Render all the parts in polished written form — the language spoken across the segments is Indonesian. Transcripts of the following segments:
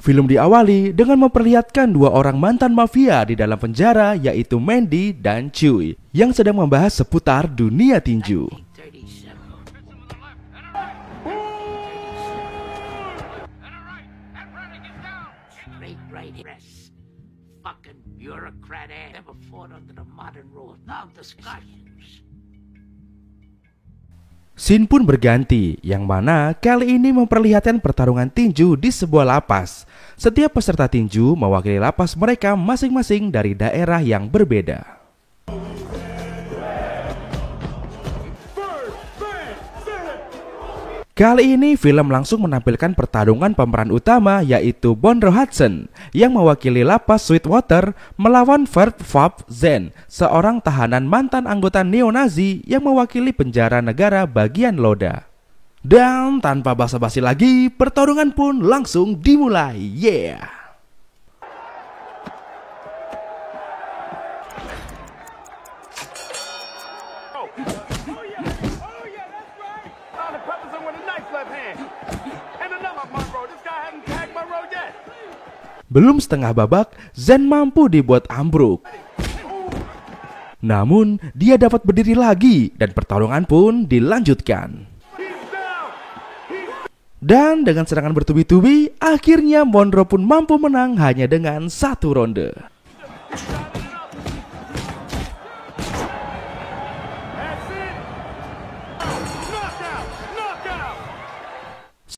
Film diawali dengan memperlihatkan dua orang mantan mafia di dalam penjara, yaitu Mandy dan Chewie, yang sedang membahas seputar dunia tinju. Scene pun berganti, yang mana kali ini memperlihatkan pertarungan tinju di sebuah lapas. Setiap peserta tinju mewakili lapas mereka masing-masing dari daerah yang berbeda. Kali ini film langsung menampilkan pertarungan pemeran utama, yaitu Monroe Hudson yang mewakili lapas Sweetwater melawan Vert Van Zandt, seorang tahanan mantan anggota neo-Nazi yang mewakili penjara negara bagian Loda. Dan tanpa basa-basi lagi, pertarungan pun langsung dimulai. Yeah! Belum setengah babak, Zandt mampu dibuat ambruk. Namun, dia dapat berdiri lagi dan pertarungan pun dilanjutkan. Dan dengan serangan bertubi-tubi, akhirnya Monroe pun mampu menang hanya dengan 1 ronde.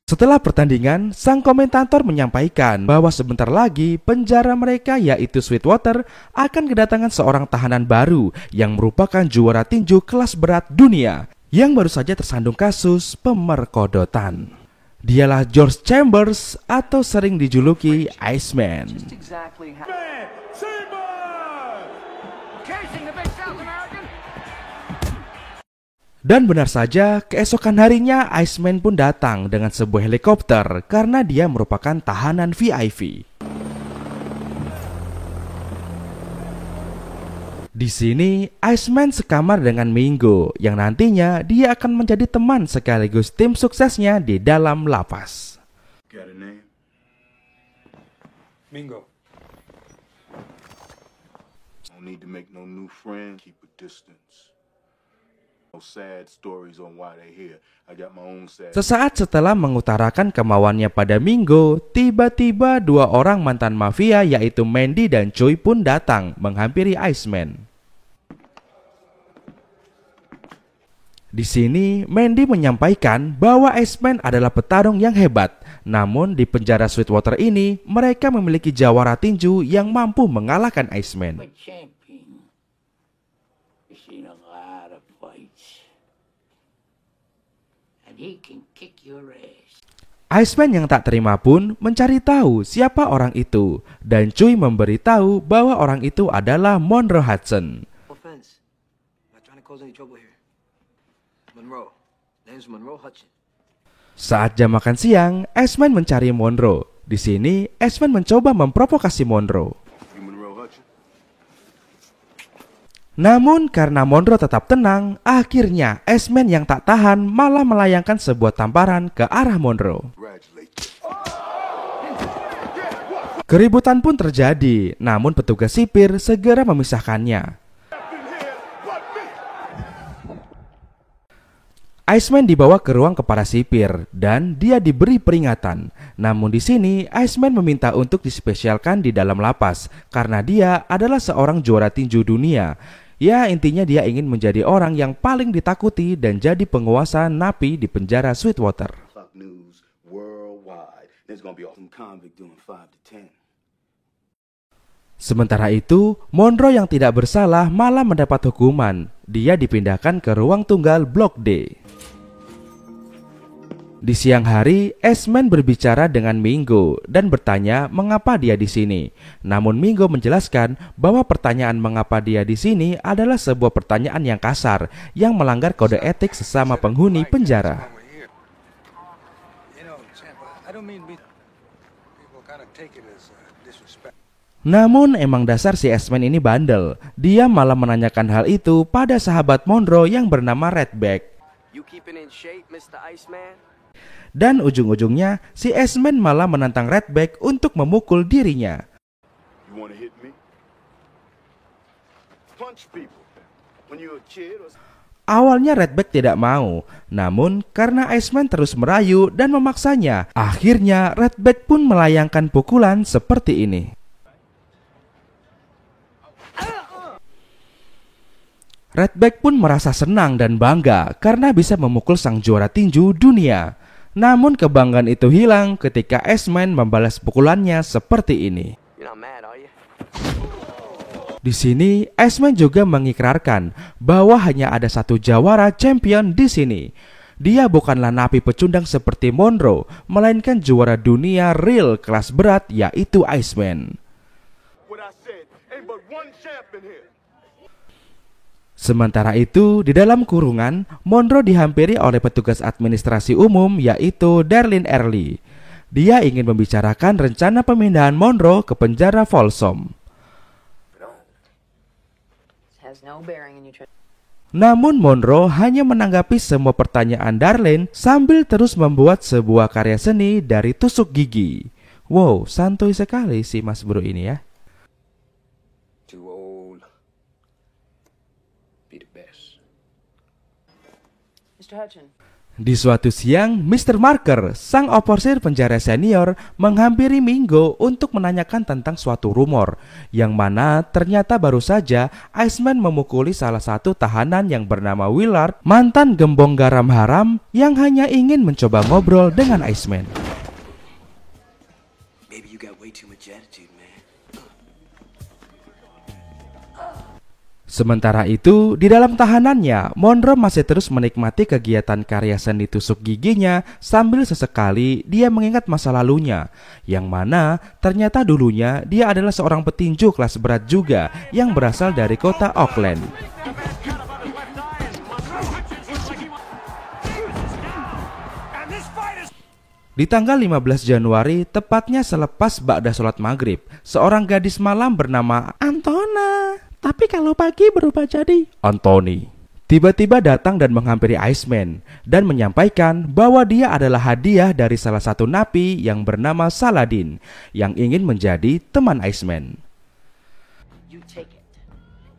Setelah pertandingan, sang komentator menyampaikan bahwa sebentar lagi penjara mereka, yaitu Sweetwater, akan kedatangan seorang tahanan baru yang merupakan juara tinju kelas berat dunia yang baru saja tersandung kasus pemerkodotan. Dialah George Chambers atau sering dijuluki Iceman. Dan benar saja, keesokan harinya Iceman pun datang dengan sebuah helikopter karena dia merupakan tahanan VIP. Di sini, Iceman sekamar dengan Mingo yang nantinya dia akan menjadi teman sekaligus tim suksesnya di dalam lapas. Got a name? Mingo. Don't need to make no new friends, keep a distance. Sesaat setelah mengutarakan kemauannya pada Mingo, tiba-tiba dua orang mantan mafia yaitu Mandy dan Chewie pun datang menghampiri Iceman. Di sini, Mandy menyampaikan bahwa Iceman adalah petarung yang hebat. Namun di penjara Sweetwater ini, mereka memiliki jawara tinju yang mampu mengalahkan Iceman. Iceman yang tak terima pun mencari tahu siapa orang itu, dan Chewie memberitahu bahwa orang itu adalah Monroe Hudson. Saat jam makan siang, Iceman mencari Monroe. Di sini, Iceman mencoba memprovokasi Monroe. Namun karena Monroe tetap tenang, akhirnya Iceman yang tak tahan malah melayangkan sebuah tamparan ke arah Monroe. Keributan pun terjadi, namun petugas sipir segera memisahkannya. Iceman dibawa ke ruang kepala sipir dan dia diberi peringatan. Namun di sini Iceman meminta untuk dispesialkan di dalam lapas karena dia adalah seorang juara tinju dunia. Ya, intinya dia ingin menjadi orang yang paling ditakuti dan jadi penguasa napi di penjara Sweetwater. Sementara itu, Monroe yang tidak bersalah malah mendapat hukuman. Dia dipindahkan ke ruang tunggal Blok D. Di siang hari, Iceman berbicara dengan Mingo dan bertanya mengapa dia di sini. Namun Mingo menjelaskan bahwa pertanyaan mengapa dia di sini adalah sebuah pertanyaan yang kasar yang melanggar kode etik sesama penghuni penjara. Namun emang dasar si Iceman ini bandel. Dia malah menanyakan hal itu pada sahabat Monroe yang bernama Redback. Dan ujung-ujungnya si Iceman malah menantang Redback untuk memukul dirinya. You wanna hit me? Punch people. When you're a kid or... Awalnya Redback tidak mau, namun karena Iceman terus merayu dan memaksanya, akhirnya Redback pun melayangkan pukulan seperti ini. Redback pun merasa senang dan bangga karena bisa memukul sang juara tinju dunia. Namun kebanggaan itu hilang ketika Iceman membalas pukulannya seperti ini. Di sini, Iceman juga mengikrarkan bahwa hanya ada satu jawara champion di sini. Dia bukanlah napi pecundang seperti Monroe, melainkan juara dunia real kelas berat yaitu Iceman. Sementara itu, di dalam kurungan, Monroe dihampiri oleh petugas administrasi umum yaitu Darlene Early. Dia ingin membicarakan rencana pemindahan Monroe ke penjara Folsom. Namun Monroe hanya menanggapi semua pertanyaan Darlene sambil terus membuat sebuah karya seni dari tusuk gigi. Wow, santuy sekali si Mas Bro ini ya. Di suatu siang, Mr. Marker, sang oporsir penjara senior, menghampiri Mingo untuk menanyakan tentang suatu rumor, yang mana ternyata baru saja Iceman memukuli salah satu tahanan yang bernama Willard, mantan gembong garam haram yang hanya ingin mencoba ngobrol dengan Iceman. Sementara itu, di dalam tahanannya, Monroe masih terus menikmati kegiatan karya seni tusuk giginya sambil sesekali dia mengingat masa lalunya, yang mana ternyata dulunya dia adalah seorang petinju kelas berat juga yang berasal dari kota Oakland. Di tanggal 15 Januari, tepatnya selepas ba'da sholat maghrib, seorang gadis malam bernama Antona, tapi kalau pagi berubah jadi Anthony, tiba-tiba datang dan menghampiri Iceman dan menyampaikan bahwa dia adalah hadiah dari salah satu napi yang bernama Saladin yang ingin menjadi teman Iceman. You take it.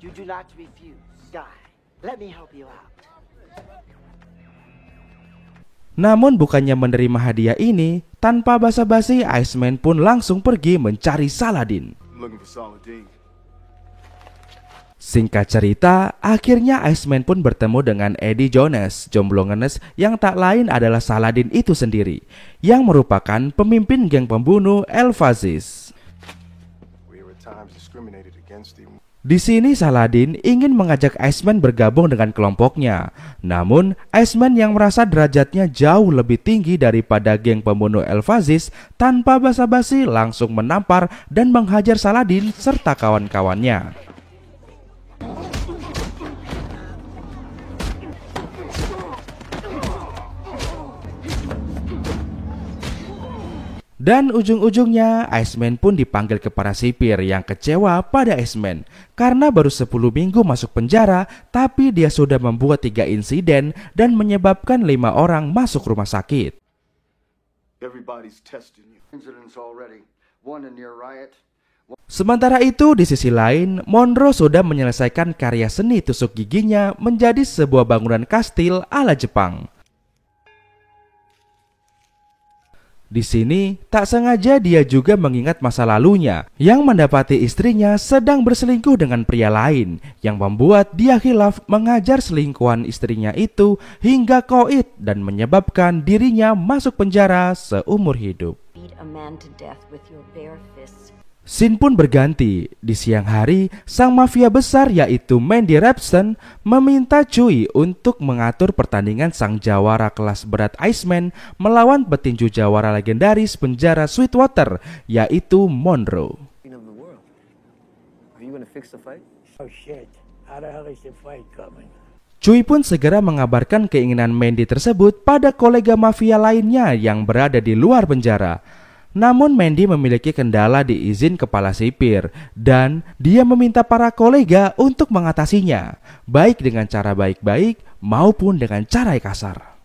You do not refuse. Die. Let me help you out. Namun bukannya menerima hadiah ini, tanpa basa-basi Iceman pun langsung pergi mencari Saladin. Looking for Saladin. Singkat cerita, akhirnya Iceman pun bertemu dengan Eddie Jones, jomblo ngenes yang tak lain adalah Saladin itu sendiri, yang merupakan pemimpin geng pembunuh El Fazis. Di sini Saladin ingin mengajak Iceman bergabung dengan kelompoknya. Namun, Iceman yang merasa derajatnya jauh lebih tinggi daripada geng pembunuh El Fazis tanpa basa-basi langsung menampar dan menghajar Saladin serta kawan-kawannya. Dan ujung-ujungnya Iceman pun dipanggil ke para sipir yang kecewa pada Iceman karena baru 10 minggu masuk penjara, tapi dia sudah membuat 3 insiden dan menyebabkan 5 orang masuk rumah sakit. Sementara itu di sisi lain, Monroe sudah menyelesaikan karya seni tusuk giginya menjadi sebuah bangunan kastil ala Jepang. Di sini, tak sengaja dia juga mengingat masa lalunya yang mendapati istrinya sedang berselingkuh dengan pria lain yang membuat dia khilaf mengajar selingkuhan istrinya itu hingga koit dan menyebabkan dirinya masuk penjara seumur hidup. Scene pun berganti. Di siang hari, sang mafia besar yaitu Mandy Rapson meminta Cui untuk mengatur pertandingan sang jawara kelas berat Iceman melawan petinju jawara legendaris penjara Sweetwater yaitu Monroe. Cui pun segera mengabarkan keinginan Mandy tersebut pada kolega mafia lainnya yang berada di luar penjara. Namun Mandy memiliki kendala di izin kepala sipir dan dia meminta para kolega untuk mengatasinya, baik dengan cara baik-baik maupun dengan cara kasar.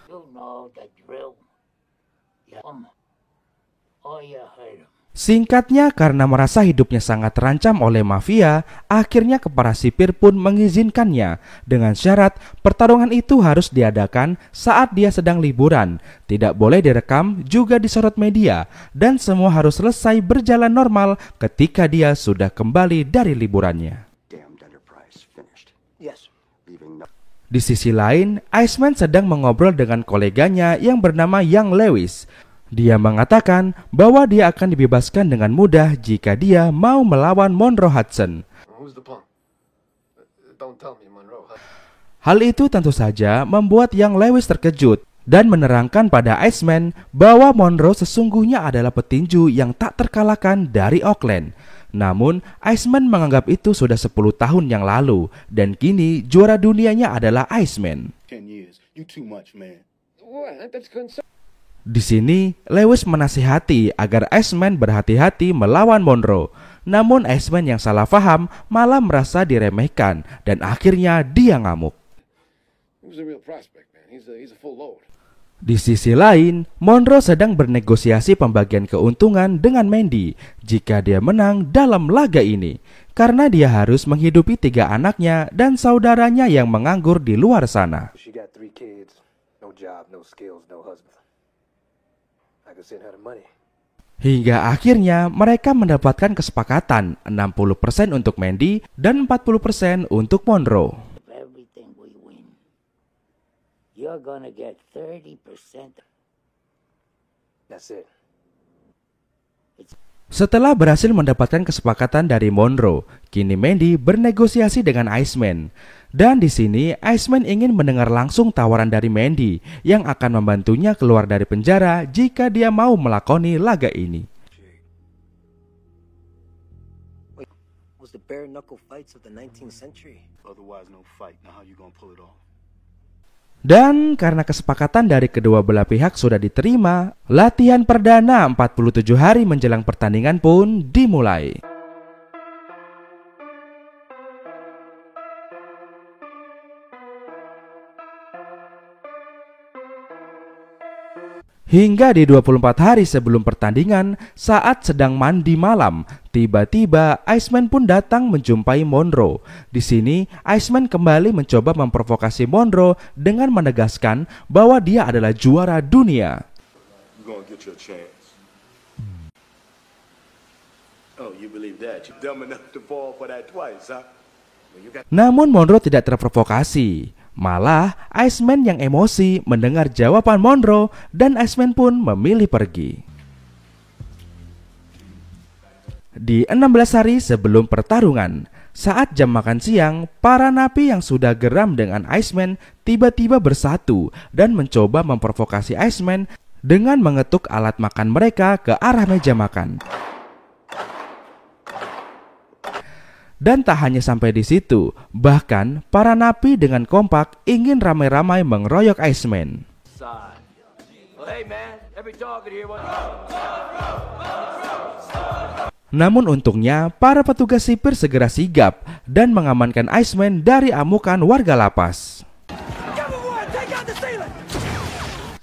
Singkatnya, karena merasa hidupnya sangat terancam oleh mafia, akhirnya kepala sipir pun mengizinkannya dengan syarat pertarungan itu harus diadakan saat dia sedang liburan, tidak boleh direkam, juga disorot media, dan semua harus selesai berjalan normal ketika dia sudah kembali dari liburannya. Damned enterprise finished. Yes. Leaving no. Di sisi lain, Iceman sedang mengobrol dengan koleganya yang bernama Young Lewis. Dia mengatakan bahwa dia akan dibebaskan dengan mudah jika dia mau melawan Monroe Hudson. Who's the punk? Don't tell me Monroe. Hal itu tentu saja membuat Young Lewis terkejut dan menerangkan pada Iceman bahwa Monroe sesungguhnya adalah petinju yang tak terkalahkan dari Oakland. Namun, Iceman menganggap itu sudah 10 tahun yang lalu dan kini juara dunianya adalah Iceman. 10 years. You too much, man. What? That's concern. Di sini, Lewis menasihati agar Iceman berhati-hati melawan Monroe. Namun Iceman yang salah paham malah merasa diremehkan dan akhirnya dia ngamuk. He was a real prospect, man. He's a full load. Di sisi lain, Monroe sedang bernegosiasi pembagian keuntungan dengan Mandy jika dia menang dalam laga ini, karena dia harus menghidupi 3 anaknya dan saudaranya yang menganggur di luar sana. She got 3 kids, no job, no skills, no husband. I could send her the money. Hingga akhirnya mereka mendapatkan kesepakatan 60% untuk Mandy dan 40% untuk Monroe. Everything we win, you're gonna get 30%. That's it. Setelah berhasil mendapatkan kesepakatan dari Monroe, kini Mandy bernegosiasi dengan Iceman. Dan di sini Iceman ingin mendengar langsung tawaran dari Mandy yang akan membantunya keluar dari penjara jika dia mau melakoni laga ini. Was the bare knuckle fights of the 19th century. Otherwise, no fight. Now, how you gonna pull it off? Dan karena kesepakatan dari kedua belah pihak sudah diterima, latihan perdana 47 hari menjelang pertandingan pun dimulai. Hingga di 24 hari sebelum pertandingan, saat sedang mandi malam, tiba-tiba Iceman pun datang menjumpai Monroe. Di sini, Iceman kembali mencoba memprovokasi Monroe dengan menegaskan bahwa dia adalah juara dunia. You're gonna get your chance. Oh, you believe that? You're dumb enough to fall for that twice, huh? Well, you got... Namun Monroe tidak terprovokasi. Malah, Iceman yang emosi mendengar jawaban Monroe dan Iceman pun memilih pergi. Di 16 hari sebelum pertarungan, saat jam makan siang, para napi yang sudah geram dengan Iceman tiba-tiba bersatu dan mencoba memprovokasi Iceman dengan mengetuk alat makan mereka ke arah meja makan. Dan tak hanya sampai di situ, bahkan para napi dengan kompak ingin ramai-ramai mengeroyok Iceman. Namun untungnya, para petugas sipir segera sigap dan mengamankan Iceman dari amukan warga lapas.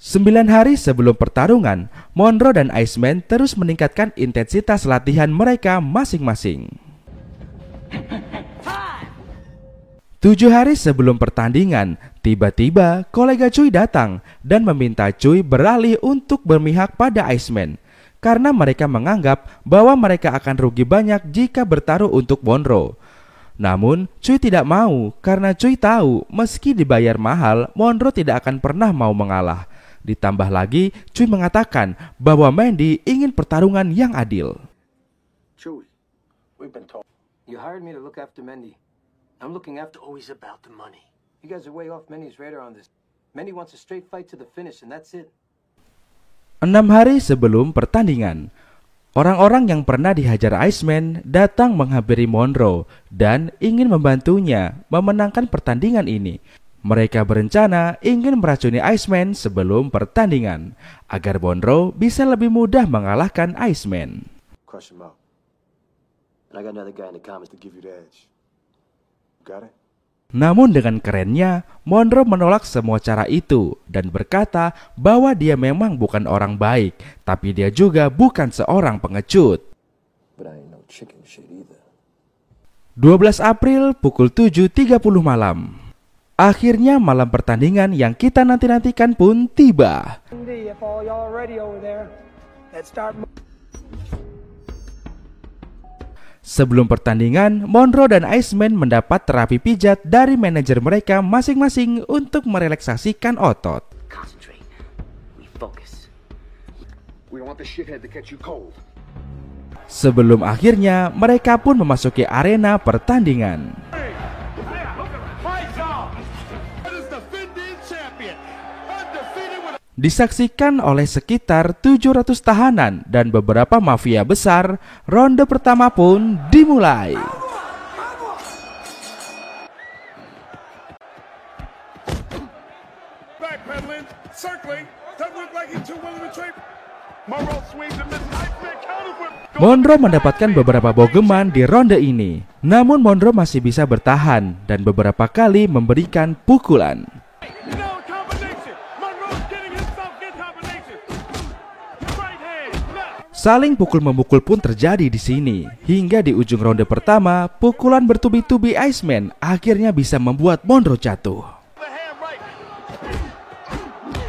9 hari sebelum pertarungan, Monroe dan Iceman terus meningkatkan intensitas latihan mereka masing-masing. 7 hari sebelum pertandingan, tiba-tiba kolega Cuy datang dan meminta Cuy beralih untuk berpihak pada Iceman karena mereka menganggap bahwa mereka akan rugi banyak jika bertaruh untuk Monroe. Namun, Cuy tidak mau karena Cuy tahu meski dibayar mahal, Monroe tidak akan pernah mau mengalah. Ditambah lagi, Cuy mengatakan bahwa Mandy ingin pertarungan yang adil. Chewie, we've been told. You hired me to look after Mandy. I'm looking after always about the money. You guys are way off Mandy's radar on this. Mandy wants a straight fight to the finish and that's it. 6 hari sebelum pertandingan, orang-orang yang pernah dihajar Iceman datang menghampiri Monroe dan ingin membantunya memenangkan pertandingan ini. Mereka berencana ingin meracuni Iceman sebelum pertandingan agar Monroe bisa lebih mudah mengalahkan Iceman. Crush him out. And I got another guy in the comments to give you the edge. Got it? Namun dengan kerennya, Monroe menolak semua cara itu dan berkata bahwa dia memang bukan orang baik, tapi dia juga bukan seorang pengecut. But I ain't no chicken shit either. 12 April pukul 7.30 malam. Akhirnya malam pertandingan yang kita nanti-nantikan pun tiba. If all y'all are ready over there, let's start. Sebelum pertandingan, Monroe dan Iceman mendapat terapi pijat dari manajer mereka masing-masing untuk merelaksasikan otot. Concentrate. We focus. We don't want the shithead to catch you cold. Sebelum akhirnya mereka pun memasuki arena pertandingan. Disaksikan oleh sekitar 700 tahanan dan beberapa mafia besar, ronde pertama pun dimulai. Backpedaling, circling, doesn't look like he's too willing to trade. Monroe swings and misses. Iceman counters with. Monroe mendapatkan beberapa bogeman di ronde ini. Namun Monroe masih bisa bertahan dan beberapa kali memberikan pukulan. No combination. Monroe's getting himself in combination. Right hand, left. Saling pukul-memukul pun terjadi di sini. Hingga di ujung ronde pertama, pukulan bertubi-tubi Iceman akhirnya bisa membuat Monroe jatuh. The hand right.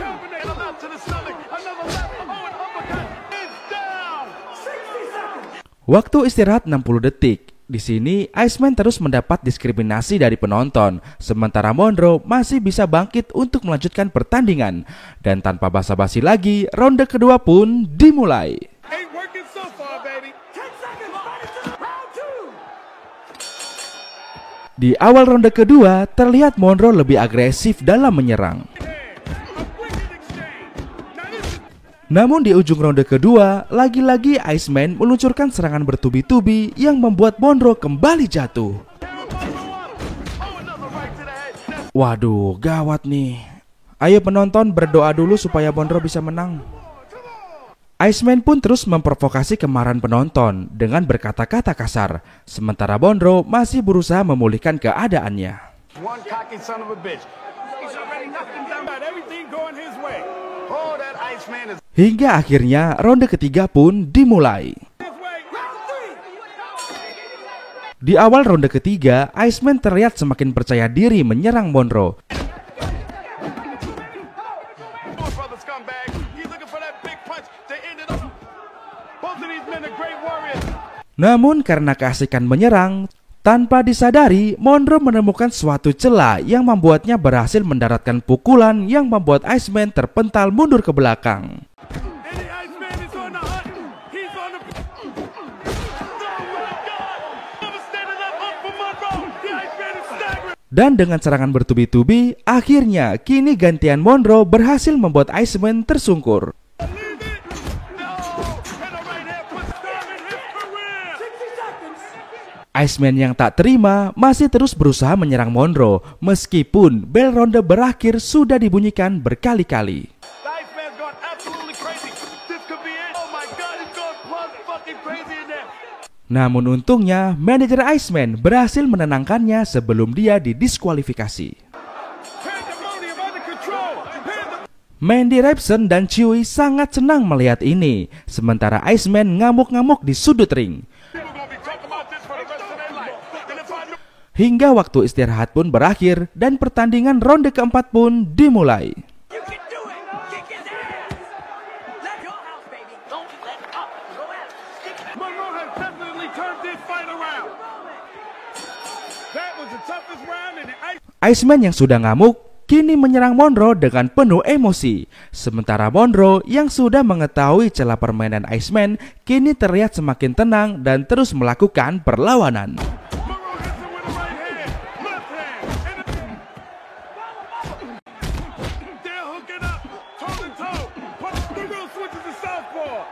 Combination left to the stomach. Another left. Oh, an uppercut. It's down. 60 seconds. Waktu istirahat 60 detik. Di sini, Iceman terus mendapat diskriminasi dari penonton, sementara Monroe masih bisa bangkit untuk melanjutkan pertandingan. Dan tanpa basa-basi lagi, ronde kedua pun dimulai. Ain't working so far, baby. 10 seconds. Right into round 2. Di awal ronde kedua, terlihat Monroe lebih agresif dalam menyerang. Namun di ujung ronde kedua, lagi-lagi Iceman meluncurkan serangan bertubi-tubi yang membuat Monroe kembali jatuh. Waduh, gawat nih. Ayo penonton berdoa dulu supaya Monroe bisa menang. Iceman pun terus memprovokasi kemarahan penonton dengan berkata-kata kasar, sementara Monroe masih berusaha memulihkan keadaannya. One cocky son of a bitch. He's already knocked him down. Got everything going his way. Oh, that Iceman is Hingga akhirnya ronde ketiga pun dimulai. his way. Round 3. Di awal ronde ketiga, Iceman terlihat semakin percaya diri menyerang Monroe. Both brothers come back. He's looking for that big punch to end it up. Both of these men are great warriors. Namun karena keasikan menyerang, tanpa disadari Monroe menemukan suatu celah yang membuatnya berhasil mendaratkan pukulan yang membuat Iceman terpental mundur ke belakang. And the Iceman is on the hunt. He's on the. Oh my God! Devastating left hook for Monroe. The Iceman is staggering. Dan dengan serangan bertubi-tubi, akhirnya kini gantian Monroe berhasil membuat Iceman tersungkur. Leave it. No. And the right hand puts down in his career. 60 seconds. Iceman yang tak terima masih terus berusaha menyerang Monroe meskipun bel ronde berakhir sudah dibunyikan berkali-kali. The Iceman's gone absolutely crazy. This could be it. Oh my God, he's gone plus fucking crazy in there. Namun untungnya manajer Iceman berhasil menenangkannya sebelum dia didiskualifikasi. Pandemonium under control. Mandy Rabson dan Chewie sangat senang melihat ini, sementara Iceman ngamuk-ngamuk di sudut ring. People gonna be talking about this for the rest of their life. And if I knew. Hingga waktu istirahat pun berakhir dan pertandingan ronde keempat pun dimulai. You can do it. Kick his ass. Let go out, baby. Don't let up. Go out. Monroe has definitely turned this fight around. That was the toughest round in the Iceman yang sudah ngamuk kini menyerang Monroe dengan penuh emosi. Sementara Monroe yang sudah mengetahui celah permainan Iceman kini terlihat semakin tenang dan terus melakukan perlawanan. Monroe hits him with a right hand, left hand, and they're hooking up, toe to toe. Monroe switches to southpaw.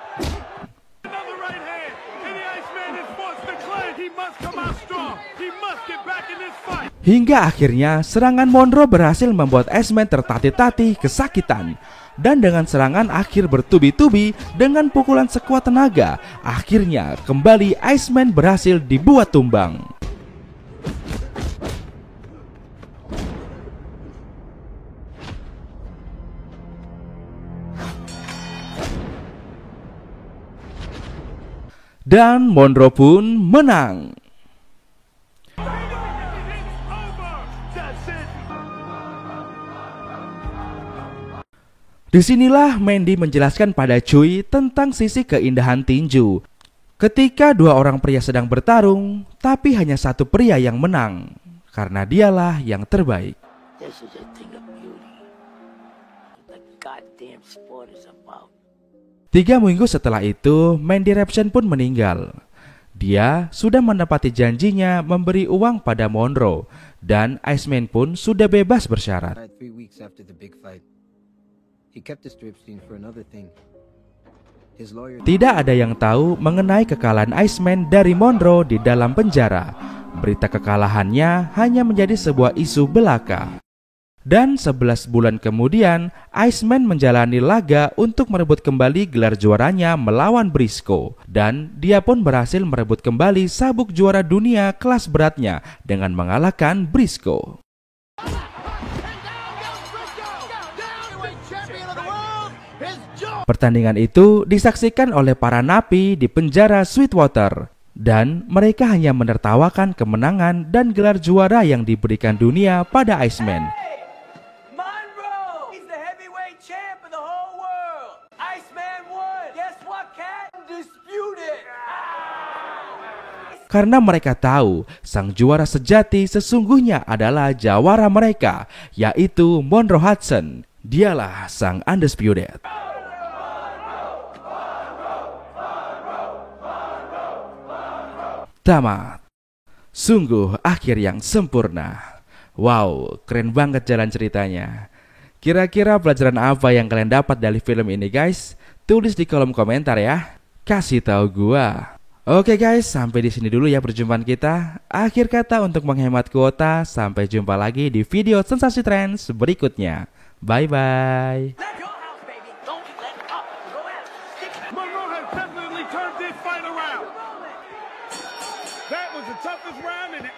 Another right hand, and the Iceman is forced to clinch. He must come out strong. He must get back in this fight. Hingga akhirnya serangan Monroe berhasil membuat Iceman tertatih-tatih kesakitan. Dan dengan serangan akhir bertubi-tubi dengan pukulan sekuat tenaga, akhirnya kembali Iceman berhasil dibuat tumbang. Dan Monroe pun menang. Disinilah Mandy menjelaskan pada Cui tentang sisi keindahan tinju. Ketika dua orang pria sedang bertarung, tapi hanya satu pria yang menang, karena dialah yang terbaik. This is a thing of beauty. The goddamn sport is about. 3 minggu setelah itu, Mandy Rabson pun meninggal. Dia sudah menepati janjinya memberi uang pada Monroe, dan Iceman pun sudah bebas bersyarat. 3 weeks after the big fight. He kept the Stripstein for another thing. His lawyer... Tidak ada yang tahu mengenai kekalahan Iceman dari Monroe di dalam penjara. Berita kekalahannya hanya menjadi sebuah isu belaka. Dan 11 bulan kemudian, Iceman menjalani laga untuk merebut kembali gelar juaranya melawan Briscoe. Dan dia pun berhasil merebut kembali sabuk juara dunia kelas beratnya dengan mengalahkan Briscoe. Pertandingan itu disaksikan oleh para napi di penjara Sweetwater, dan mereka hanya menertawakan kemenangan dan gelar juara yang diberikan dunia pada Iceman. Monroe! He's the heavyweight champ of the whole world! Iceman won! Guess what, cat? Undisputed! Karena mereka tahu sang juara sejati sesungguhnya adalah jawara mereka, yaitu Monroe Hudson. Dialah sang undisputed. Tamat. Sungguh akhir yang sempurna. Wow, keren banget jalan ceritanya. Kira-kira pelajaran apa yang kalian dapat dari film ini, guys? Tulis di kolom komentar ya. Kasih tahu gua. Oke guys, sampai di sini dulu ya perjumpaan kita. Akhir kata untuk menghemat kuota, sampai jumpa lagi di video Sensasi Trends berikutnya. Bye bye. Let your house, baby! Don't let up! Go at it! Stick it! Monroe has definitely turned this fight around. That was the toughest round in the...